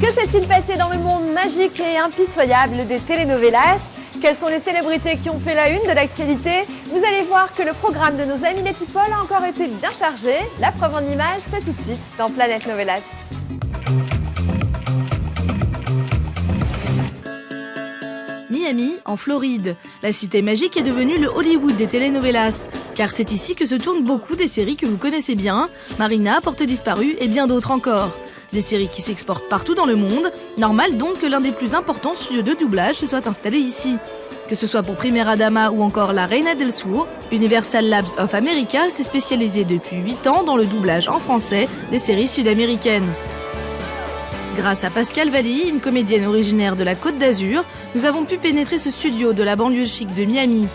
Que s'est-il passé dans le monde magique et impitoyable des telenovelas? Quelles sont les célébrités qui ont fait la une de l'actualité? Vous allez voir que le programme de nos amis les People a encore été bien chargé. La preuve en image, c'est tout de suite dans Planète Novelas. Miami, en Floride. La cité magique est devenue le Hollywood des telenovelas, car c'est ici que se tournent beaucoup des séries que vous connaissez bien, Marina, Portée disparue et bien d'autres encore. Des séries qui s'exportent partout dans le monde, normal donc que l'un des plus importants studios de doublage se soit installé ici. Que ce soit pour Primera Dama ou encore La Reina del Sur, Universal Labs of America s'est spécialisé depuis 8 ans dans le doublage en français des séries sud-américaines. Grâce à Pascale Valli, une comédienne originaire de la Côte d'Azur, nous avons pu pénétrer ce studio de la banlieue chic de Miami.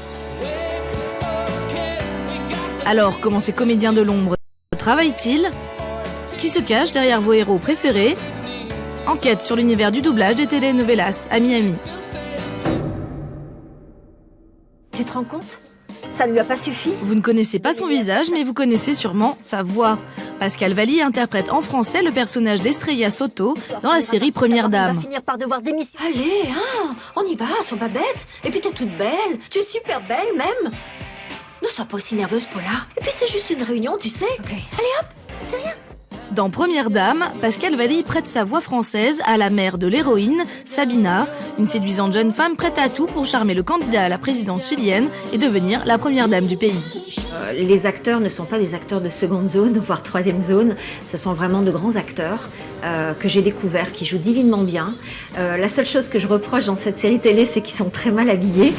Alors, comment ces comédiens de l'ombre travaillent-ils ? Qui se cache derrière vos héros préférés? Enquête sur l'univers du doublage des telenovelas à Miami. Tu te rends compte? Ça ne lui a pas suffi? Vous ne connaissez pas son visage, mais vous connaissez sûrement sa voix. Pascale Valli interprète en français le personnage d'Estrella Soto dans la série Première Dame. Va finir par devoir démissionner. Allez, hein, on y va, sois pas bête. Et puis t'es toute belle, tu es super belle même. Ne sois pas aussi nerveuse, Paula. Et puis c'est juste une réunion, tu sais. Ok. Allez hop, c'est rien. Dans Première Dame, Pascale Valli prête sa voix française à la mère de l'héroïne, Sabina, une séduisante jeune femme prête à tout pour charmer le candidat à la présidence chilienne et devenir la première dame du pays. Les acteurs ne sont pas des acteurs de seconde zone, voire troisième zone. Ce sont vraiment de grands acteurs que j'ai découverts, qui jouent divinement bien. La seule chose que je reproche dans cette série télé, c'est qu'ils sont très mal habillés.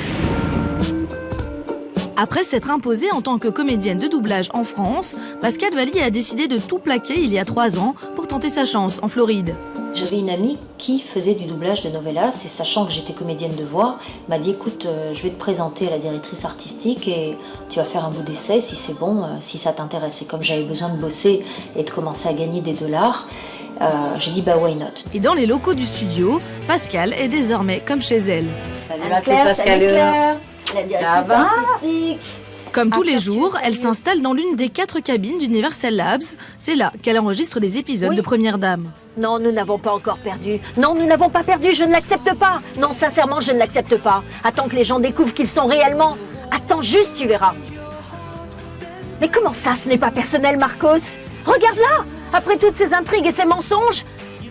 Après s'être imposée en tant que comédienne de doublage en France, Pascale Valli a décidé de tout plaquer il y a 3 ans pour tenter sa chance en Floride. J'avais une amie qui faisait du doublage de novelas et sachant que j'étais comédienne de voix, m'a dit écoute, je vais te présenter à la directrice artistique et tu vas faire un bout d'essai si c'est bon, si ça t'intéresse. Et comme j'avais besoin de bosser et de commencer à gagner des dollars, j'ai dit bah why not. Et dans les locaux du studio, Pascale est désormais comme chez elle. Salut ma Claire, Pascale. La directrice artistique. Comme tous les jours, elle s'installe dans l'une des 4 cabines d'Universal Labs. C'est là qu'elle enregistre les épisodes de Première Dame. Non, nous n'avons pas encore perdu. Non, nous n'avons pas perdu, je ne l'accepte pas. Non, sincèrement, je ne l'accepte pas. Attends que les gens découvrent qu'ils sont réellement. Attends juste, tu verras. Mais comment ça, ce n'est pas personnel, Marcos? Regarde-la. Après toutes ces intrigues et ces mensonges,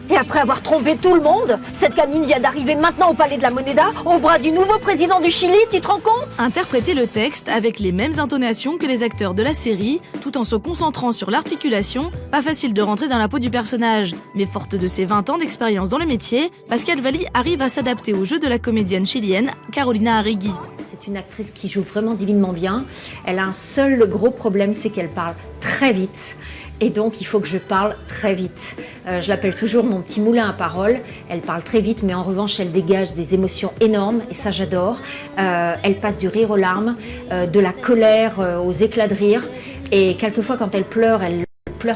et après avoir trompé tout le monde, cette canine vient d'arriver maintenant au palais de la Moneda, au bras du nouveau président du Chili, tu te rends compte? Interpréter le texte avec les mêmes intonations que les acteurs de la série, tout en se concentrant sur l'articulation, pas facile de rentrer dans la peau du personnage. Mais forte de ses 20 ans d'expérience dans le métier, Pascale Valli arrive à s'adapter au jeu de la comédienne chilienne Carolina Arregui. C'est une actrice qui joue vraiment divinement bien. Elle a un seul gros problème, c'est qu'elle parle très vite. Et donc, il faut que je parle très vite. Je l'appelle toujours mon petit moulin à paroles. Elle parle très vite, mais en revanche, elle dégage des émotions énormes, et ça, j'adore. Elle passe du rire aux larmes, de la colère aux éclats de rire. Et quelquefois, quand elle pleure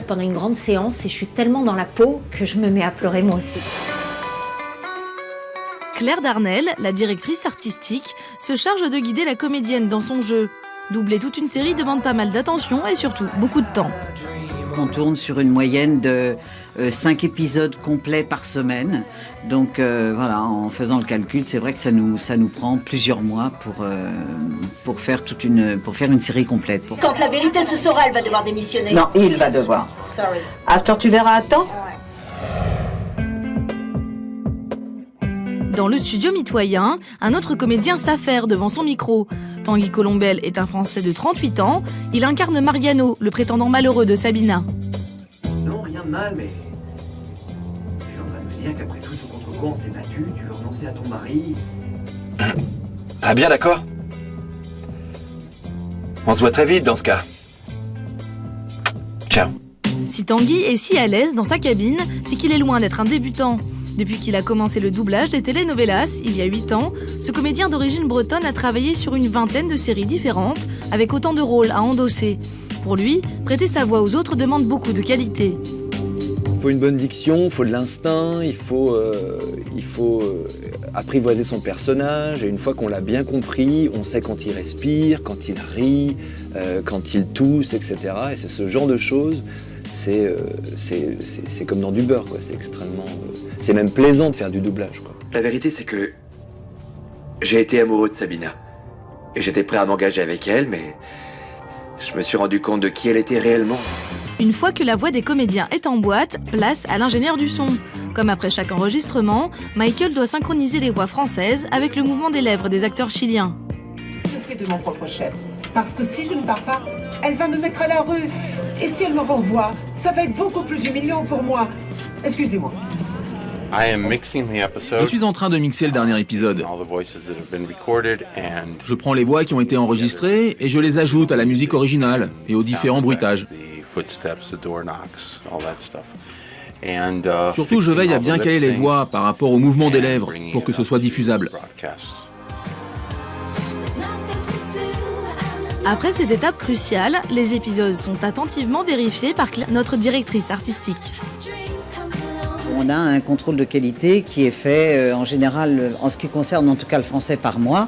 pendant une grande séance, et je suis tellement dans la peau que je me mets à pleurer moi aussi. Claire Darnell, la directrice artistique, se charge de guider la comédienne dans son jeu. Doubler toute une série demande pas mal d'attention et surtout beaucoup de temps. On tourne sur une moyenne de 5 épisodes complets par semaine. Donc voilà, en faisant le calcul, c'est vrai que ça nous prend plusieurs mois pour faire une série complète. Quand la vérité se saura, elle va devoir démissionner. Non, il va devoir. Sorry. After, tu verras à temps. Dans le studio mitoyen, un autre comédien s'affaire devant son micro. Tanguy Colombel est un Français de 38 ans. Il incarne Mariano, le prétendant malheureux de Sabina. Non, rien de mal, mais... Je suis en train de me dire qu'après tout ce contre quoi on s'est battu, tu veux renoncer à ton mari... Ah bien, d'accord. On se voit très vite dans ce cas. Ciao. Si Tanguy est si à l'aise dans sa cabine, c'est qu'il est loin d'être un débutant. Depuis qu'il a commencé le doublage des telenovelas, il y a 8 ans, ce comédien d'origine bretonne a travaillé sur une vingtaine de séries différentes, avec autant de rôles à endosser. Pour lui, prêter sa voix aux autres demande beaucoup de qualité. Il faut une bonne diction, il faut de l'instinct, il faut apprivoiser son personnage. Et une fois qu'on l'a bien compris, on sait quand il respire, quand il rit, quand il tousse, etc. Et c'est ce genre de choses c'est comme dans du beurre, quoi. C'est extrêmement... c'est même plaisant de faire du doublage, quoi. La vérité, c'est que j'ai été amoureux de Sabina. Et j'étais prêt à m'engager avec elle, mais je me suis rendu compte de qui elle était réellement. Une fois que la voix des comédiens est en boîte, place à l'ingénieur du son. Comme après chaque enregistrement, Michael doit synchroniser les voix françaises avec le mouvement des lèvres des acteurs chiliens. Je prie de mon propre chef, parce que si je ne pars pas, elle va me mettre à la rue. Et si elle me renvoie, ça va être beaucoup plus humiliant pour moi. Excusez-moi. Je suis en train de mixer le dernier épisode. Je prends les voix qui ont été enregistrées et je les ajoute à la musique originale et aux différents bruitages. Surtout, je veille à bien caler les voix par rapport au mouvement des lèvres pour que ce soit diffusable. Après cette étape cruciale, les épisodes sont attentivement vérifiés par notre directrice artistique. On a un contrôle de qualité qui est fait en général, en ce qui concerne en tout cas le français, par mois,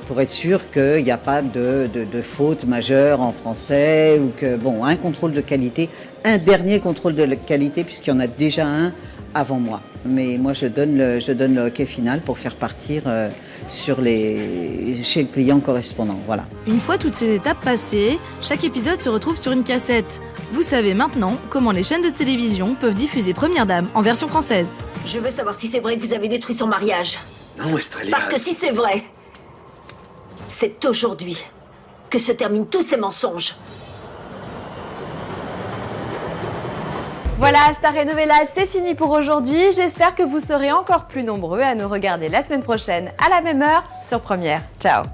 pour être sûr qu'il n'y a pas de faute majeure en français, ou que, bon, un contrôle de qualité, un dernier contrôle de qualité, puisqu'il y en a déjà un avant moi. Mais moi, je donne le OK final pour faire partir chez le client correspondant. Voilà. Une fois toutes ces étapes passées, chaque épisode se retrouve sur une cassette. Vous savez maintenant comment les chaînes de télévision peuvent diffuser Première Dame en version française. Je veux savoir si c'est vrai que vous avez détruit son mariage. Non, Estrella. Parce que si c'est vrai, c'est aujourd'hui que se terminent tous ces mensonges. Voilà, Star et Novelas, c'est fini pour aujourd'hui. J'espère que vous serez encore plus nombreux à nous regarder la semaine prochaine à la même heure sur Première. Ciao.